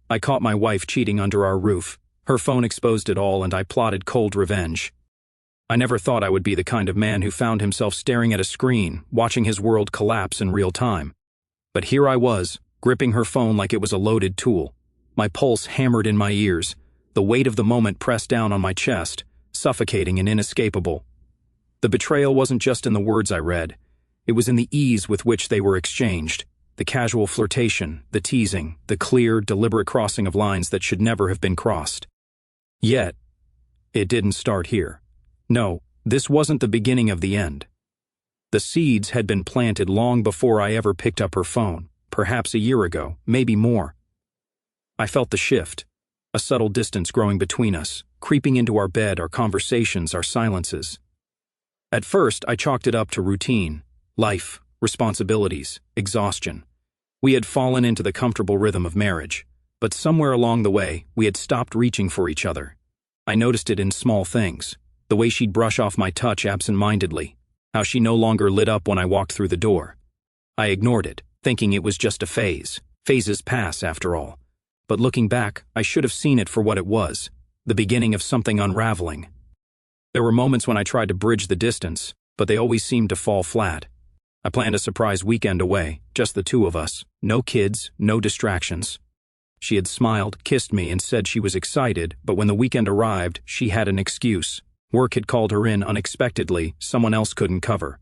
I caught my wife cheating under our roof. Her phone exposed it all, and I plotted cold revenge. I never thought I would be the kind of man who found himself staring at a screen, watching his world collapse in real time. But here I was, gripping her phone like it was a loaded tool. My pulse hammered in my ears, the weight of the moment pressed down on my chest, suffocating and inescapable. The betrayal wasn't just in the words I read. It was in the ease with which they were exchanged, the casual flirtation, the teasing, the clear, deliberate crossing of lines that should never have been crossed. Yet, it didn't start here. No, this wasn't the beginning of the end. The seeds had been planted long before I ever picked up her phone, perhaps a year ago, maybe more. I felt the shift, a subtle distance growing between us, creeping into our bed, our conversations, our silences. At first, I chalked it up to routine, life, responsibilities, exhaustion. We had fallen into the comfortable rhythm of marriage, but somewhere along the way, we had stopped reaching for each other. I noticed it in small things, the way she'd brush off my touch absent-mindedly, how she no longer lit up when I walked through the door. I ignored it, thinking it was just a phase. Phases pass, after all. But looking back, I should have seen it for what it was, the beginning of something unraveling. There were moments when I tried to bridge the distance, but they always seemed to fall flat. I planned a surprise weekend away, just the two of us, no kids, no distractions. She had smiled, kissed me, and said she was excited, but when the weekend arrived, she had an excuse. Work had called her in unexpectedly, someone else couldn't cover.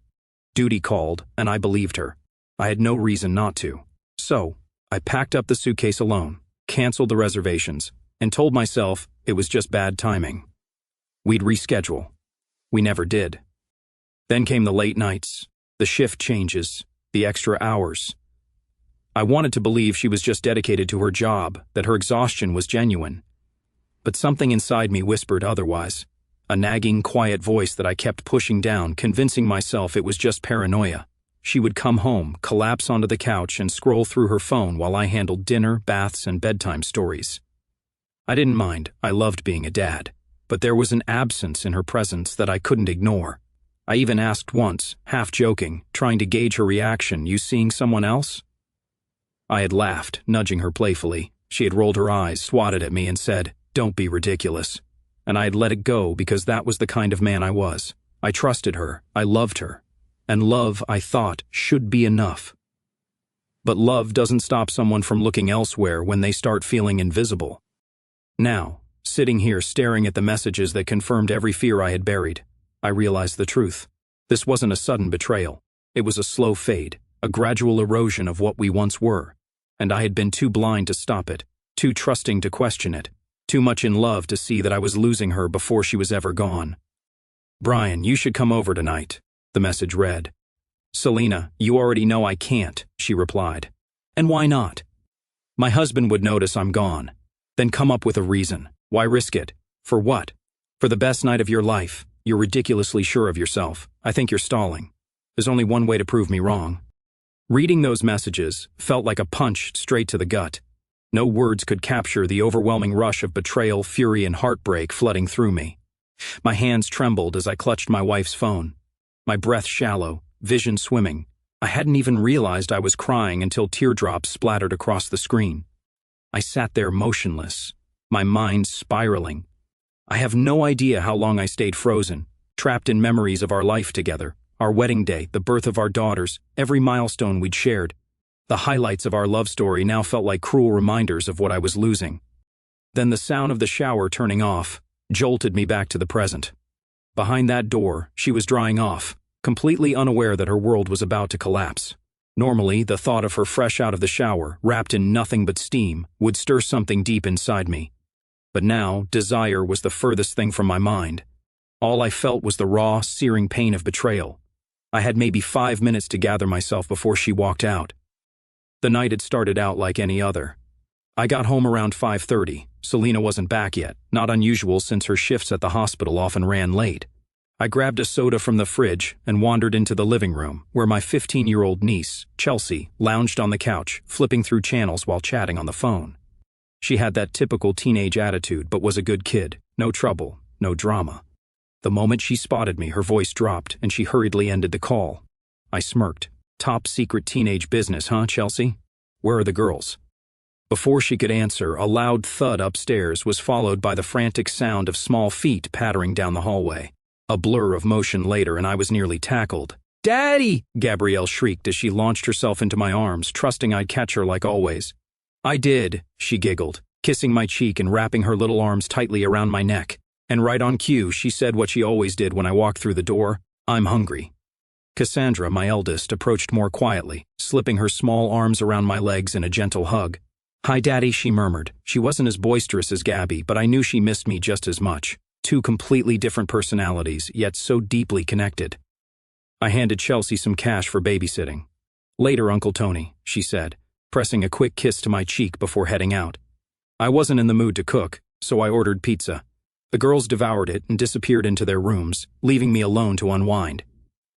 Duty called, and I believed her. I had no reason not to. So, I packed up the suitcase alone, canceled the reservations, and told myself it was just bad timing. We'd reschedule. We never did. Then came the late nights, the shift changes, the extra hours. I wanted to believe she was just dedicated to her job, that her exhaustion was genuine. But something inside me whispered otherwise, a nagging, quiet voice that I kept pushing down, convincing myself it was just paranoia. She would come home, collapse onto the couch, and scroll through her phone while I handled dinner, baths, and bedtime stories. I didn't mind. I loved being a dad. But there was an absence in her presence that I couldn't ignore. I even asked once, half joking, trying to gauge her reaction, "You seeing someone else?" I had laughed, nudging her playfully. She had rolled her eyes, swatted at me, and said, "Don't be ridiculous." And I had let it go because that was the kind of man I was. I trusted her. I loved her. And love, I thought, should be enough. But love doesn't stop someone from looking elsewhere when they start feeling invisible. Now, sitting here staring at the messages that confirmed every fear I had buried, I realized the truth. This wasn't a sudden betrayal. It was a slow fade, a gradual erosion of what we once were. And I had been too blind to stop it, too trusting to question it, too much in love to see that I was losing her before she was ever gone. "Brian, you should come over tonight," the message read. "Selena, you already know I can't," she replied. "And why not?" "My husband would notice I'm gone." "Then come up with a reason. Why risk it? For what? For the best night of your life. You're ridiculously sure of yourself. I think you're stalling. There's only one way to prove me wrong." Reading those messages felt like a punch straight to the gut. No words could capture the overwhelming rush of betrayal, fury, and heartbreak flooding through me. My hands trembled as I clutched my wife's phone. My breath shallow, vision swimming. I hadn't even realized I was crying until teardrops splattered across the screen. I sat there motionless, my mind spiraling. I have no idea how long I stayed frozen, trapped in memories of our life together, our wedding day, the birth of our daughters, every milestone we'd shared. The highlights of our love story now felt like cruel reminders of what I was losing. Then the sound of the shower turning off jolted me back to the present. Behind that door, she was drying off, completely unaware that her world was about to collapse. Normally, the thought of her fresh out of the shower, wrapped in nothing but steam, would stir something deep inside me. But now, desire was the furthest thing from my mind. All I felt was the raw, searing pain of betrayal. I had maybe 5 minutes to gather myself before she walked out. The night had started out like any other. I got home around 5:30. Selena wasn't back yet, not unusual since her shifts at the hospital often ran late. I grabbed a soda from the fridge and wandered into the living room, where my 15-year-old niece, Chelsea, lounged on the couch, flipping through channels while chatting on the phone. She had that typical teenage attitude, but was a good kid. No trouble, no drama. The moment she spotted me, her voice dropped, and she hurriedly ended the call. I smirked. "Top secret teenage business, huh, Chelsea? Where are the girls?" Before she could answer, a loud thud upstairs was followed by the frantic sound of small feet pattering down the hallway. A blur of motion later, and I was nearly tackled. "Daddy!" Gabrielle shrieked as she launched herself into my arms, trusting I'd catch her like always. "I did," she giggled, kissing my cheek and wrapping her little arms tightly around my neck. And right on cue, she said what she always did when I walked through the door: "I'm hungry." Cassandra, my eldest, approached more quietly, slipping her small arms around my legs in a gentle hug. "Hi, Daddy," she murmured. She wasn't as boisterous as Gabby, but I knew she missed me just as much. Two completely different personalities, yet so deeply connected. I handed Chelsea some cash for babysitting. "Later, Uncle Tony," she said, pressing a quick kiss to my cheek before heading out. I wasn't in the mood to cook, so I ordered pizza. The girls devoured it and disappeared into their rooms, leaving me alone to unwind.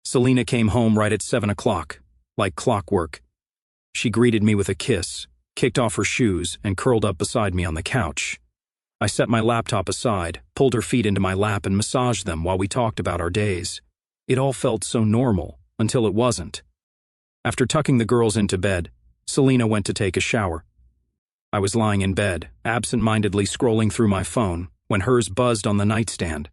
Selena came home right at 7 o'clock, like clockwork. She greeted me with a kiss, kicked off her shoes, and curled up beside me on the couch. I set my laptop aside, pulled her feet into my lap, and massaged them while we talked about our days. It all felt so normal, until it wasn't. After tucking the girls into bed, Selena went to take a shower. I was lying in bed, absent-mindedly scrolling through my phone, when hers buzzed on the nightstand.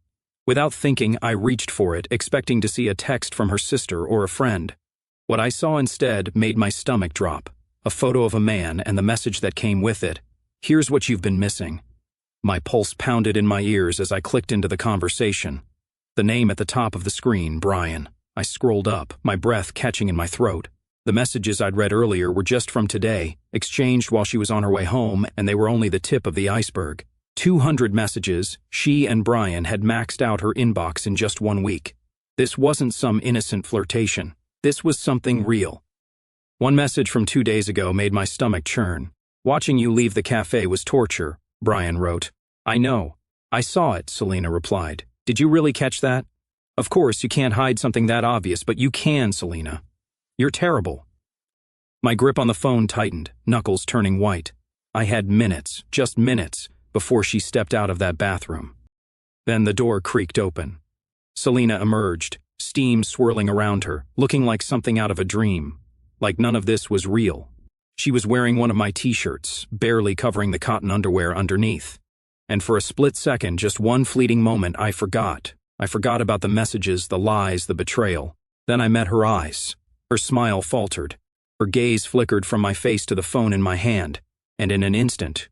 Without thinking, I reached for it, expecting to see a text from her sister or a friend. What I saw instead made my stomach drop. A photo of a man and the message that came with it: "Here's what you've been missing." My pulse pounded in my ears as I clicked into the conversation. The name at the top of the screen, Brian. I scrolled up, my breath catching in my throat. The messages I'd read earlier were just from today, exchanged while she was on her way home, and they were only the tip of the iceberg. 200 messages. She and Brian had maxed out her inbox in just 1 week. This wasn't some innocent flirtation. This was something real. One message from 2 days ago made my stomach churn. "Watching you leave the cafe was torture," Brian wrote. "I know. I saw it," Selena replied. "Did you really catch that? Of course, you can't hide something that obvious, but you can, Selena. You're terrible." My grip on the phone tightened, knuckles turning white. I had minutes, just minutes, before she stepped out of that bathroom. Then the door creaked open. Selena emerged, steam swirling around her, looking like something out of a dream, like none of this was real. She was wearing one of my t-shirts, barely covering the cotton underwear underneath. And for a split second, just one fleeting moment, I forgot. I forgot about the messages, the lies, the betrayal. Then I met her eyes. Her smile faltered. Her gaze flickered from my face to the phone in my hand, and in an instant,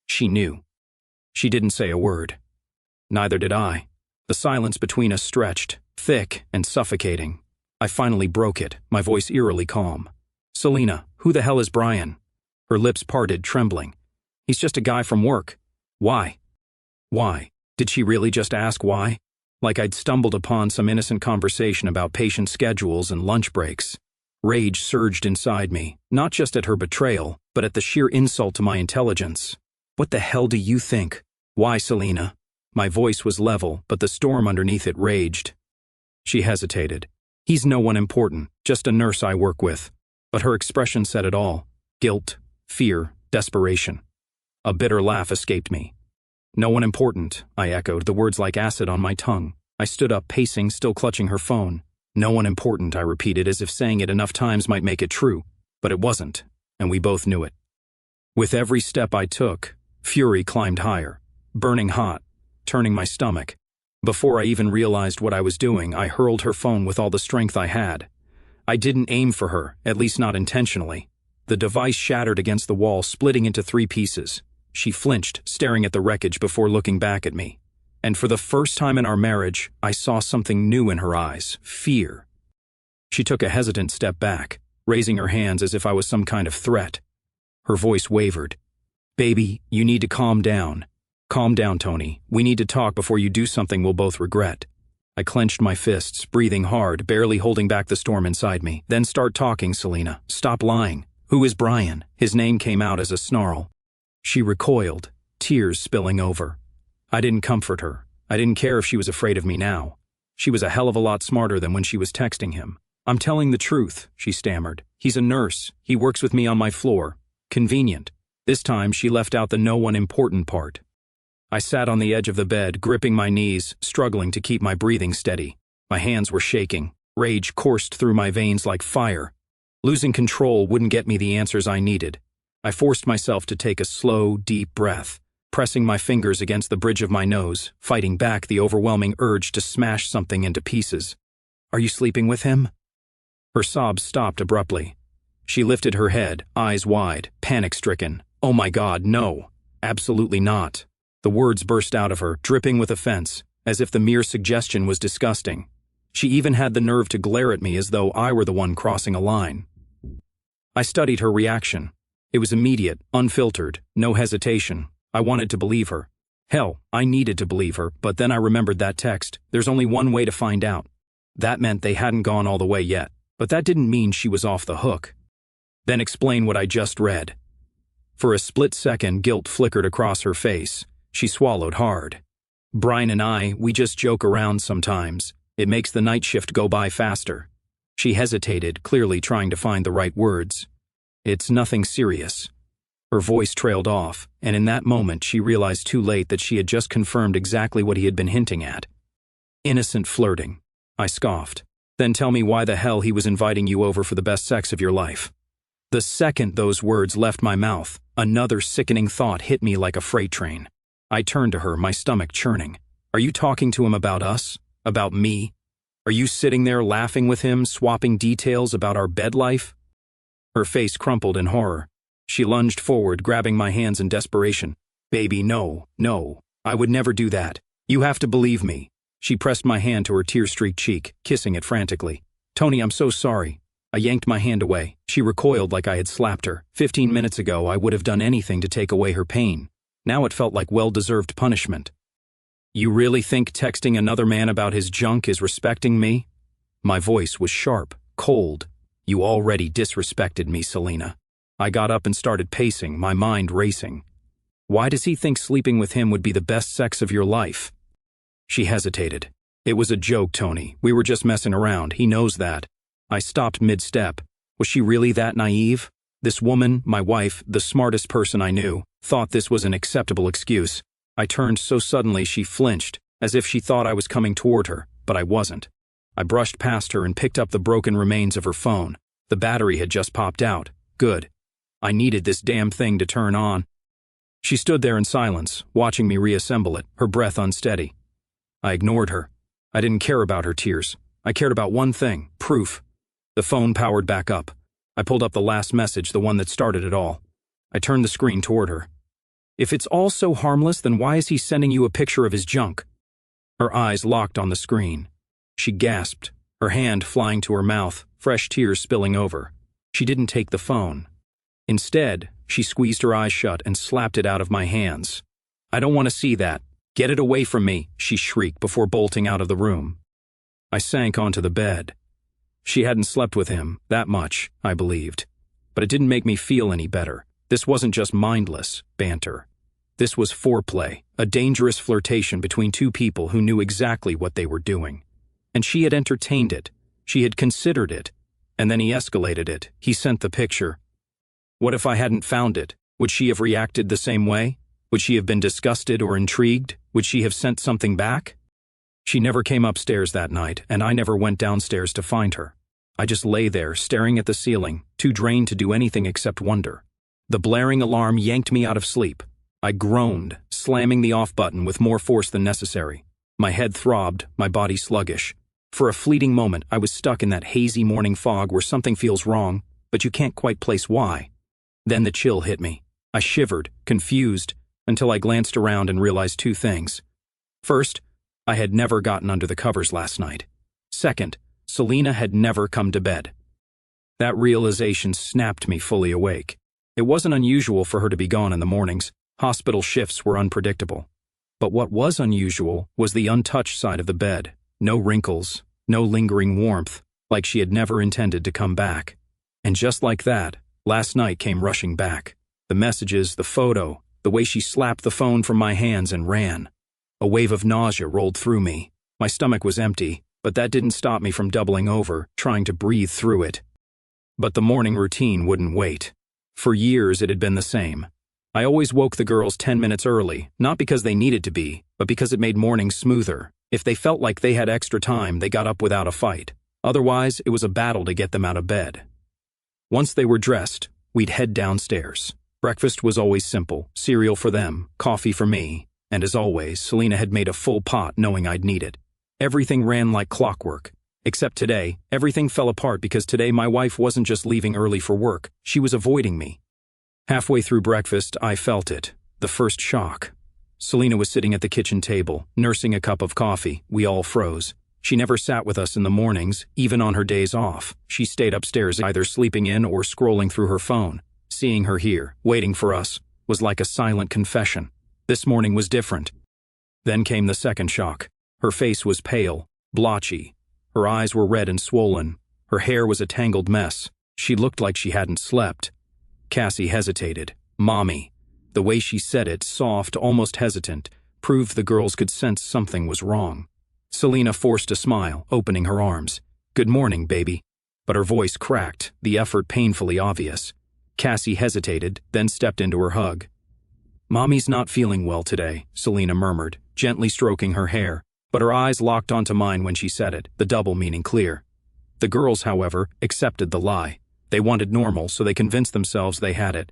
she knew. She didn't say a word. Neither did I. The silence between us stretched, thick and suffocating. I finally broke it, my voice eerily calm. "Selena, who the hell is Brian?" Her lips parted, trembling. "He's just a guy from work." "Why?" Why? Did she really just ask why? Like I'd stumbled upon some innocent conversation about patient schedules and lunch breaks. Rage surged inside me, not just at her betrayal, but at the sheer insult to my intelligence. "What the hell do you think?" "Why, Selena?" My voice was level, but the storm underneath it raged. She hesitated. "He's no one important, just a nurse I work with." But her expression said it all. Guilt, fear, desperation. A bitter laugh escaped me. "No one important," I echoed, the words like acid on my tongue. I stood up, pacing, still clutching her phone. "No one important," I repeated, as if saying it enough times might make it true. But it wasn't, and we both knew it. With every step I took, fury climbed higher, burning hot, turning my stomach. Before I even realized what I was doing, I hurled her phone with all the strength I had. I didn't aim for her, at least not intentionally. The device shattered against the wall, splitting into 3 pieces. She flinched, staring at the wreckage before looking back at me. And for the first time in our marriage, I saw something new in her eyes: fear. She took a hesitant step back, raising her hands as if I was some kind of threat. Her voice wavered. "Baby, you need to calm down. Calm down, Tony. We need to talk before you do something we'll both regret." I clenched my fists, breathing hard, barely holding back the storm inside me. "Then start talking, Selena. Stop lying. Who is Brian?" His name came out as a snarl. She recoiled, tears spilling over. I didn't comfort her. I didn't care if she was afraid of me now. She was a hell of a lot smarter than when she was texting him. "I'm telling the truth," she stammered. "He's a nurse. He works with me on my floor. Convenient." This time she left out the no one important part. I sat on the edge of the bed, gripping my knees, struggling to keep my breathing steady. My hands were shaking. Rage coursed through my veins like fire. Losing control wouldn't get me the answers I needed. I forced myself to take a slow, deep breath, pressing my fingers against the bridge of my nose, fighting back the overwhelming urge to smash something into pieces. "Are you sleeping with him?" Her sobs stopped abruptly. She lifted her head, eyes wide, panic-stricken. "Oh my God, no. Absolutely not." The words burst out of her, dripping with offense, as if the mere suggestion was disgusting. She even had the nerve to glare at me as though I were the one crossing a line. I studied her reaction. It was immediate, unfiltered, no hesitation. I wanted to believe her. Hell, I needed to believe her, but then I remembered that text. There's only one way to find out. That meant they hadn't gone all the way yet, but that didn't mean she was off the hook. Then explain what I just read. For a split second, guilt flickered across her face. She swallowed hard. "Brian and I, we just joke around sometimes. It makes the night shift go by faster." She hesitated, clearly trying to find the right words. "It's nothing serious." Her voice trailed off, and in that moment she realized too late that she had just confirmed exactly what he had been hinting at. "Innocent flirting," I scoffed. "Then tell me why the hell he was inviting you over for the best sex of your life." The second those words left my mouth, another sickening thought hit me like a freight train. I turned to her, my stomach churning. "Are you talking to him about us? About me? Are you sitting there laughing with him, swapping details about our bed life?" Her face crumpled in horror. She lunged forward, grabbing my hands in desperation. "Baby, no, no. I would never do that. You have to believe me." She pressed my hand to her tear-streaked cheek, kissing it frantically. "Tony, I'm so sorry." I yanked my hand away. She recoiled like I had slapped her. 15 minutes ago, I would have done anything to take away her pain. Now it felt like well-deserved punishment. "You really think texting another man about his junk is respecting me?" My voice was sharp, cold. "You already disrespected me, Selena." I got up and started pacing, my mind racing. "Why does he think sleeping with him would be the best sex of your life?" She hesitated. "It was a joke, Tony. We were just messing around. He knows that." I stopped mid-step. Was she really that naive? This woman, my wife, the smartest person I knew, thought this was an acceptable excuse. I turned so suddenly she flinched, as if she thought I was coming toward her, but I wasn't. I brushed past her and picked up the broken remains of her phone. The battery had just popped out. Good. I needed this damn thing to turn on. She stood there in silence, watching me reassemble it, her breath unsteady. I ignored her. I didn't care about her tears. I cared about one thing, proof. The phone powered back up. I pulled up the last message, the one that started it all. I turned the screen toward her. "If it's all so harmless, then why is he sending you a picture of his junk?" Her eyes locked on the screen. She gasped, her hand flying to her mouth, fresh tears spilling over. She didn't take the phone. Instead, she squeezed her eyes shut and slapped it out of my hands. "I don't want to see that. Get it away from me," she shrieked before bolting out of the room. I sank onto the bed. She hadn't slept with him, that much, I believed. But it didn't make me feel any better. This wasn't just mindless banter. This was foreplay, a dangerous flirtation between two people who knew exactly what they were doing. And she had entertained it. She had considered it. And then he escalated it. He sent the picture. What if I hadn't found it? Would she have reacted the same way? Would she have been disgusted or intrigued? Would she have sent something back? She never came upstairs that night, and I never went downstairs to find her. I just lay there, staring at the ceiling, too drained to do anything except wonder. The blaring alarm yanked me out of sleep. I groaned, slamming the off button with more force than necessary. My head throbbed, my body sluggish. For a fleeting moment, I was stuck in that hazy morning fog where something feels wrong, but you can't quite place why. Then the chill hit me. I shivered, confused, until I glanced around and realized two things. First, I had never gotten under the covers last night. Second, Selena had never come to bed. That realization snapped me fully awake. It wasn't unusual for her to be gone in the mornings. Hospital shifts were unpredictable. But what was unusual was the untouched side of the bed. No wrinkles, no lingering warmth, like she had never intended to come back. And just like that, last night came rushing back. The messages, the photo, the way she slapped the phone from my hands and ran. A wave of nausea rolled through me. My stomach was empty, but that didn't stop me from doubling over, trying to breathe through it. But the morning routine wouldn't wait. For years it had been the same. I always woke the girls 10 minutes early, not because they needed to be, but because it made mornings smoother. If they felt like they had extra time, they got up without a fight. Otherwise, it was a battle to get them out of bed. Once they were dressed, we'd head downstairs. Breakfast was always simple, cereal for them, coffee for me, and as always, Selena had made a full pot knowing I'd need it. Everything ran like clockwork. Except today, everything fell apart because today my wife wasn't just leaving early for work, she was avoiding me. Halfway through breakfast, I felt it, the first shock. Selena was sitting at the kitchen table, nursing a cup of coffee. We all froze. She never sat with us in the mornings, even on her days off. She stayed upstairs either sleeping in or scrolling through her phone. Seeing her here, waiting for us, was like a silent confession. This morning was different. Then came the second shock. Her face was pale, blotchy. Her eyes were red and swollen. Her hair was a tangled mess. She looked like she hadn't slept. Cassie hesitated. Mommy. The way she said it, soft, almost hesitant, proved the girls could sense something was wrong. Selena forced a smile, opening her arms. Good morning, baby. But her voice cracked, the effort painfully obvious. Cassie hesitated, then stepped into her hug. Mommy's not feeling well today, Selena murmured, gently stroking her hair, but her eyes locked onto mine when she said it, the double meaning clear. The girls, however, accepted the lie. They wanted normal, so they convinced themselves they had it.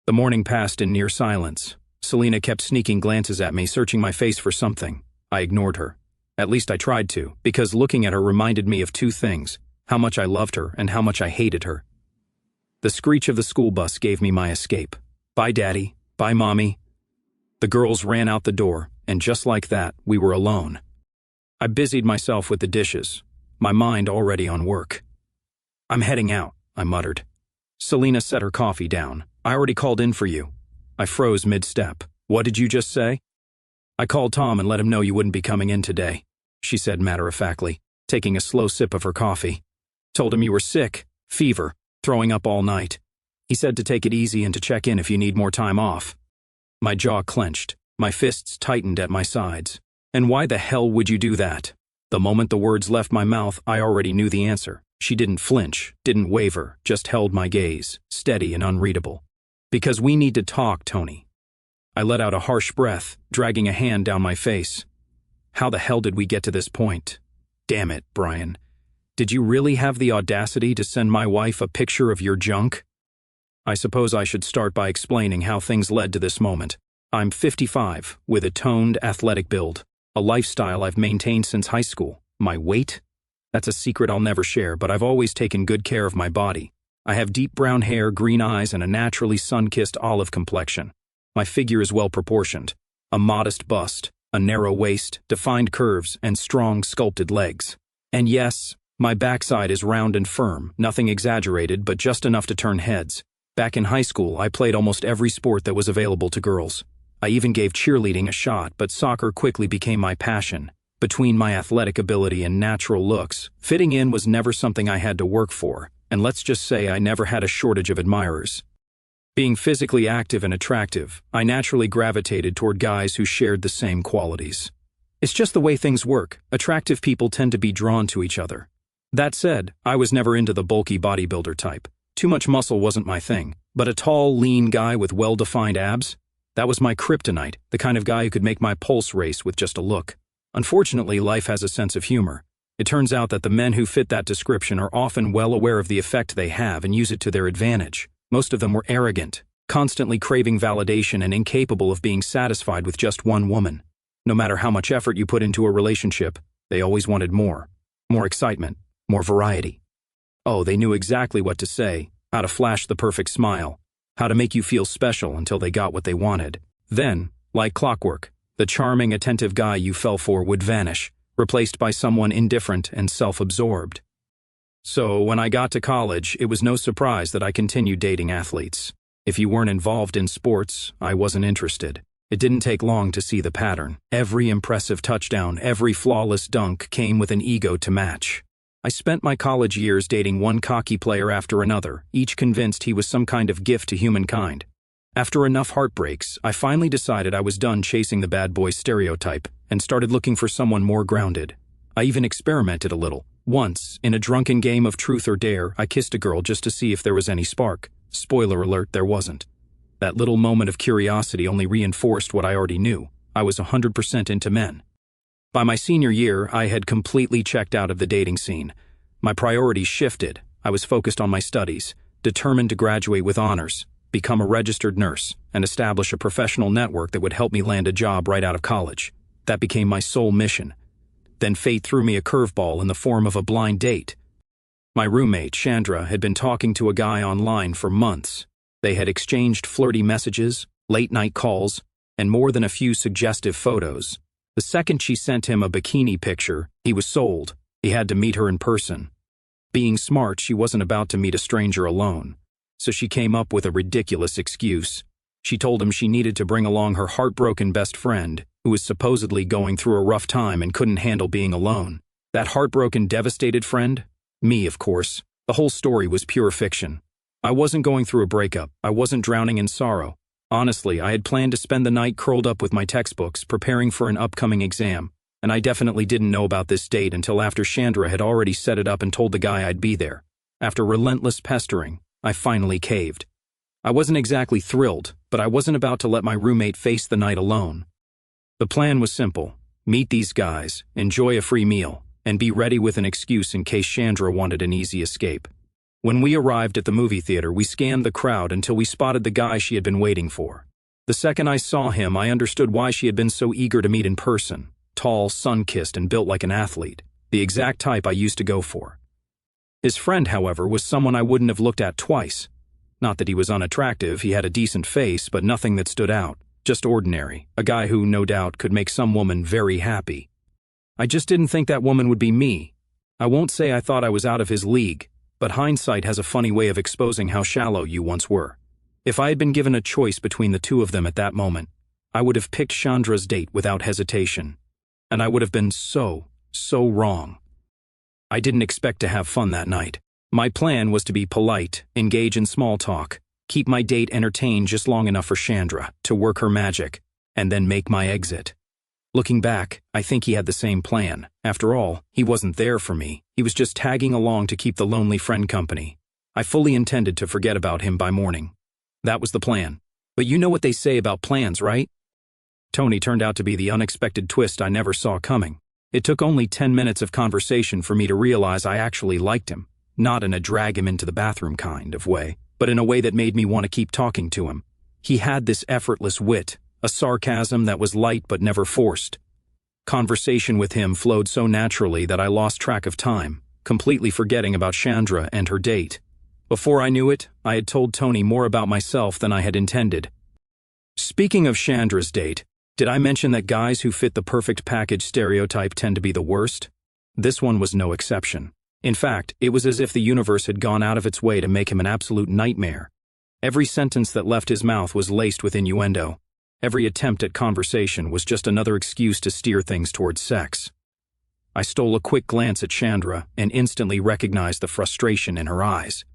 The morning passed in near silence. Selena kept sneaking glances at me, searching my face for something. I ignored her. At least I tried to, because looking at her reminded me of two things, how much I loved her and how much I hated her. The screech of the school bus gave me my escape. Bye, Daddy. Bye, Mommy. The girls ran out the door, and just like that, we were alone. I busied myself with the dishes, my mind already on work. I'm heading out, I muttered. Selena set her coffee down. I already called in for you. I froze mid-step. What did you just say? I called Tom and let him know you wouldn't be coming in today, she said matter-of-factly, taking a slow sip of her coffee. Told him you were sick, fever, throwing up all night. He said to take it easy and to check in if you need more time off. My jaw clenched, my fists tightened at my sides. And why the hell would you do that? The moment the words left my mouth, I already knew the answer. She didn't flinch, didn't waver, just held my gaze, steady and unreadable. Because we need to talk, Tony. I let out a harsh breath, dragging a hand down my face. How the hell did we get to this point? Damn it, Brian. Did you really have the audacity to send my wife a picture of your junk? I suppose I should start by explaining how things led to this moment. I'm 55, with a toned, athletic build, a lifestyle I've maintained since high school. My weight? That's a secret I'll never share, but I've always taken good care of my body. I have deep brown hair, green eyes, and a naturally sun-kissed olive complexion. My figure is well-proportioned. A modest bust, a narrow waist, defined curves, and strong, sculpted legs. And yes, my backside is round and firm, nothing exaggerated, but just enough to turn heads. Back in high school, I played almost every sport that was available to girls. I even gave cheerleading a shot, but soccer quickly became my passion. Between my athletic ability and natural looks, fitting in was never something I had to work for, and let's just say I never had a shortage of admirers. Being physically active and attractive, I naturally gravitated toward guys who shared the same qualities. It's just the way things work. Attractive people tend to be drawn to each other. That said, I was never into the bulky bodybuilder type. Too much muscle wasn't my thing, but a tall, lean guy with well-defined abs? That was my kryptonite, the kind of guy who could make my pulse race with just a look. Unfortunately, life has a sense of humor. It turns out that the men who fit that description are often well aware of the effect they have and use it to their advantage. Most of them were arrogant, constantly craving validation and incapable of being satisfied with just one woman. No matter how much effort you put into a relationship, they always wanted more. More excitement, more variety. Oh, they knew exactly what to say, how to flash the perfect smile, how to make you feel special until they got what they wanted. Then, like clockwork, the charming, attentive guy you fell for would vanish, replaced by someone indifferent and self-absorbed. So, when I got to college, it was no surprise that I continued dating athletes. If you weren't involved in sports, I wasn't interested. It didn't take long to see the pattern. Every impressive touchdown, every flawless dunk came with an ego to match. I spent my college years dating one cocky player after another, each convinced he was some kind of gift to humankind. After enough heartbreaks, I finally decided I was done chasing the bad boy stereotype and started looking for someone more grounded. I even experimented a little. Once, in a drunken game of truth or dare, I kissed a girl just to see if there was any spark. Spoiler alert, there wasn't. That little moment of curiosity only reinforced what I already knew. I was 100% into men. By my senior year, I had completely checked out of the dating scene. My priorities shifted. I was focused on my studies, determined to graduate with honors. become a registered nurse, and establish a professional network that would help me land a job right out of college. That became my sole mission. Then fate threw me a curveball in the form of a blind date. My roommate, Chandra, had been talking to a guy online for months. They had exchanged flirty messages, late-night calls, and more than a few suggestive photos. The second she sent him a bikini picture, he was sold. He had to meet her in person. Being smart, she wasn't about to meet a stranger alone. So she came up with a ridiculous excuse. She told him she needed to bring along her heartbroken best friend, who was supposedly going through a rough time and couldn't handle being alone. That heartbroken, devastated friend? Me, of course. The whole story was pure fiction. I wasn't going through a breakup. I wasn't drowning in sorrow. Honestly, I had planned to spend the night curled up with my textbooks, preparing for an upcoming exam, and I definitely didn't know about this date until after Chandra had already set it up and told the guy I'd be there. After relentless pestering, I finally caved. I wasn't exactly thrilled, but I wasn't about to let my roommate face the night alone. The plan was simple: meet these guys, enjoy a free meal, and be ready with an excuse in case Chandra wanted an easy escape. When we arrived at the movie theater, we scanned the crowd until we spotted the guy she had been waiting for. The second I saw him, I understood why she had been so eager to meet in person. Tall, sun-kissed, and built like an athlete. The exact type I used to go for. His friend, however, was someone I wouldn't have looked at twice. Not that he was unattractive, he had a decent face, but nothing that stood out. Just ordinary. A guy who, no doubt, could make some woman very happy. I just didn't think that woman would be me. I won't say I thought I was out of his league, but hindsight has a funny way of exposing how shallow you once were. If I had been given a choice between the two of them at that moment, I would have picked Chandra's date without hesitation. And I would have been so wrong. I didn't expect to have fun that night. My plan was to be polite, engage in small talk, keep my date entertained just long enough for Chandra to work her magic, and then make my exit. Looking back, I think he had the same plan. After all, he wasn't there for me. He was just tagging along to keep the lonely friend company. I fully intended to forget about him by morning. That was the plan. But you know what they say about plans, right? Tony turned out to be the unexpected twist I never saw coming. It took only 10 minutes of conversation for me to realize I actually liked him. Not in a drag him into the bathroom kind of way, but in a way that made me want to keep talking to him. He had this effortless wit, a sarcasm that was light but never forced. Conversation with him flowed so naturally that I lost track of time, completely forgetting about Chandra and her date. Before I knew it, I had told Tony more about myself than I had intended. Speaking of Chandra's date, did I mention that guys who fit the perfect package stereotype tend to be the worst? This one was no exception. In fact, it was as if the universe had gone out of its way to make him an absolute nightmare. Every sentence that left his mouth was laced with innuendo. Every attempt at conversation was just another excuse to steer things towards sex. I stole a quick glance at Chandra and instantly recognized the frustration in her eyes.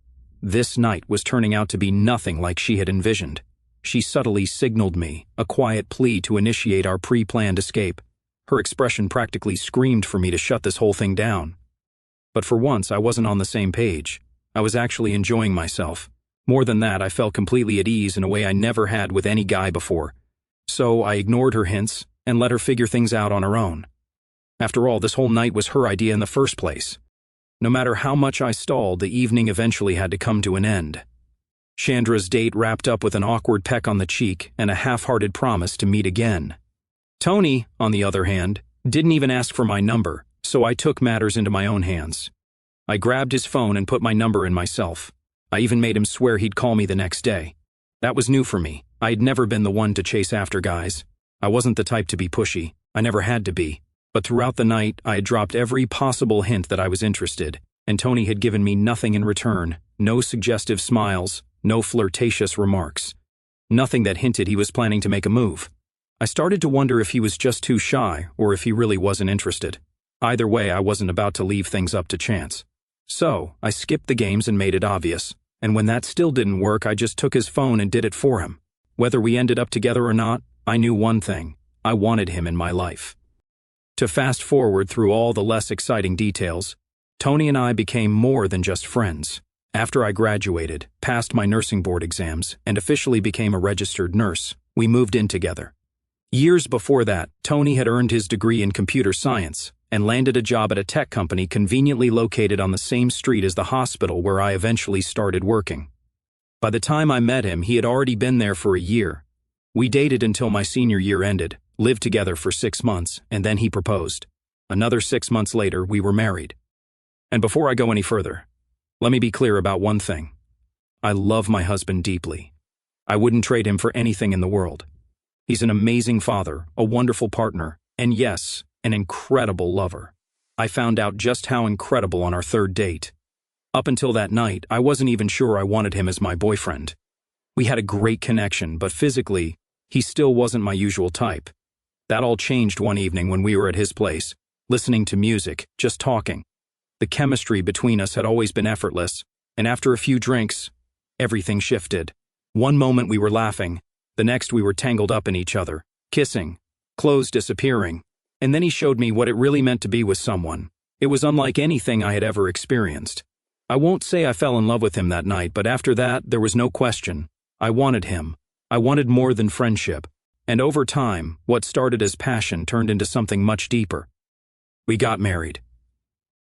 This night was turning out to be nothing like she had envisioned. She subtly signaled me, a quiet plea to initiate our pre-planned escape. Her expression practically screamed for me to shut this whole thing down. But for once, I wasn't on the same page. I was actually enjoying myself. More than that, I felt completely at ease in a way I never had with any guy before. So I ignored her hints and let her figure things out on her own. After all, this whole night was her idea in the first place. No matter how much I stalled, the evening eventually had to come to an end. Chandra's date wrapped up with an awkward peck on the cheek and a half-hearted promise to meet again. Tony, on the other hand, didn't even ask for my number, so I took matters into my own hands. I grabbed his phone and put my number in myself. I even made him swear he'd call me the next day. That was new for me. I had never been the one to chase after guys. I wasn't the type to be pushy. I never had to be. But throughout the night, I had dropped every possible hint that I was interested, and Tony had given me nothing in return. No suggestive smiles, no flirtatious remarks. Nothing that hinted he was planning to make a move. I started to wonder if he was just too shy or if he really wasn't interested. Either way, I wasn't about to leave things up to chance. So, I skipped the games and made it obvious. And when that still didn't work, I just took his phone and did it for him. Whether we ended up together or not, I knew one thing. I wanted him in my life. To fast forward through all the less exciting details, Tony and I became more than just friends. After I graduated, passed my nursing board exams, and officially became a registered nurse, we moved in together. Years before that, Tony had earned his degree in computer science and landed a job at a tech company conveniently located on the same street as the hospital where I eventually started working. By the time I met him, he had already been there for a year. We dated until my senior year ended, lived together for 6 months, and then he proposed. Another 6 months later, we were married. And before I go any further, let me be clear about one thing. I love my husband deeply. I wouldn't trade him for anything in the world. He's an amazing father, a wonderful partner, and yes, an incredible lover. I found out just how incredible on our third date. Up until that night, I wasn't even sure I wanted him as my boyfriend. We had a great connection, but physically, he still wasn't my usual type. That all changed one evening when we were at his place, listening to music, just talking. The chemistry between us had always been effortless, and after a few drinks, everything shifted. One moment we were laughing, the next we were tangled up in each other, kissing, clothes disappearing, and then he showed me what it really meant to be with someone. It was unlike anything I had ever experienced. I won't say I fell in love with him that night, but after that, there was no question. I wanted him. I wanted more than friendship. And over time, what started as passion turned into something much deeper. We got married.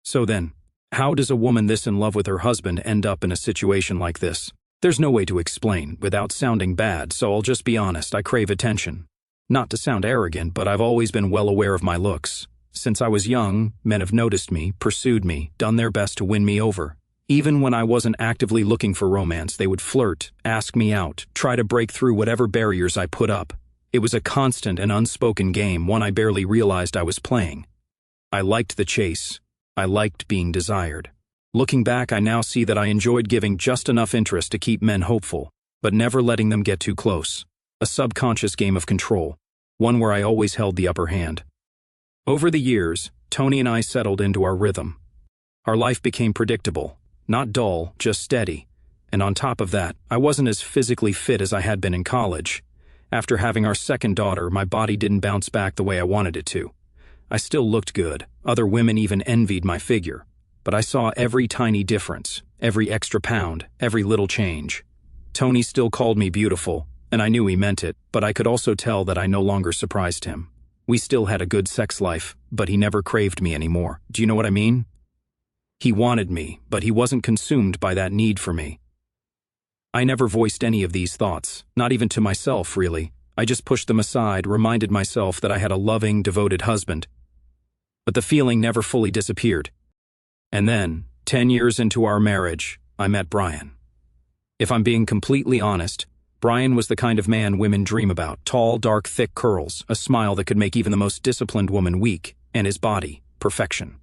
So then, how does a woman this in love with her husband end up in a situation like this? There's no way to explain without sounding bad, so I'll just be honest, I crave attention. Not to sound arrogant, but I've always been well aware of my looks. Since I was young, men have noticed me, pursued me, done their best to win me over. Even when I wasn't actively looking for romance, they would flirt, ask me out, try to break through whatever barriers I put up. It was a constant and unspoken game, one I barely realized I was playing. I liked the chase. I liked being desired. Looking back, I now see that I enjoyed giving just enough interest to keep men hopeful, but never letting them get too close. A subconscious game of control, one where I always held the upper hand. Over the years, Tony and I settled into our rhythm. Our life became predictable. Not dull, just steady. And on top of that, I wasn't as physically fit as I had been in college. After having our second daughter, my body didn't bounce back the way I wanted it to. I still looked good. Other women even envied my figure. But I saw every tiny difference, every extra pound, every little change. Tony still called me beautiful, and I knew he meant it, but I could also tell that I no longer surprised him. We still had a good sex life, but he never craved me anymore. Do you know what I mean? He wanted me, but he wasn't consumed by that need for me. I never voiced any of these thoughts, not even to myself, really. I just pushed them aside, reminded myself that I had a loving, devoted husband. But the feeling never fully disappeared. And then, 10 years into our marriage, I met Brian. If I'm being completely honest, Brian was the kind of man women dream about. Tall, dark, thick curls, a smile that could make even the most disciplined woman weak, and his body, perfection.